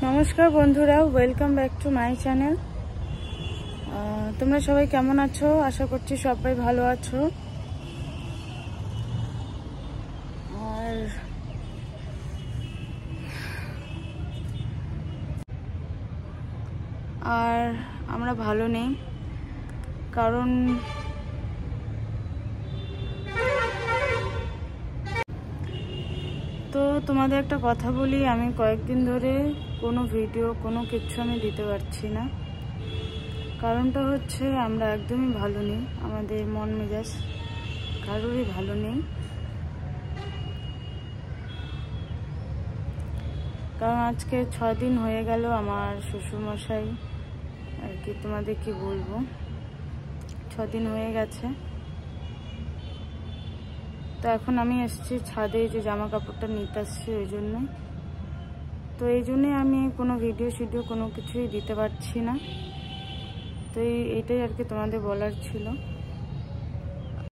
নমস্কার বন্ধুরা, welcome back to my channel. তোমরা সবাই কেমন আছো? আশা করছি সবাই ভালো আছো। আর আমরা ভালো নেই, কারণ তো তোমাদের একটা কথা বলি, আমি কয়েকদিন ধরে কোনো ভিডিও কোনো কিছু আমি দিতে পারছি না। কারণটা হচ্ছে আমরা একদমই ভালো নেই, আমাদের মন মেজাজ কারোরই ভালো নেই। কারণ আজকে 6 দিন হয়ে গেল আমার শ্বশুরমশাই আর কি, তোমাদের কি বলবো, 6 দিন হয়ে গেছে। তো এখন আমি এসেছি ছাদে, যে জামা কাপড়টা নিতে আসছি ওই জন্যই। তো এই জন্যই আমি কোনো ভিডিও কোনো কিছুই দিতে পারছি না। তো এইটাই আর কি তোমাদের বলার ছিল।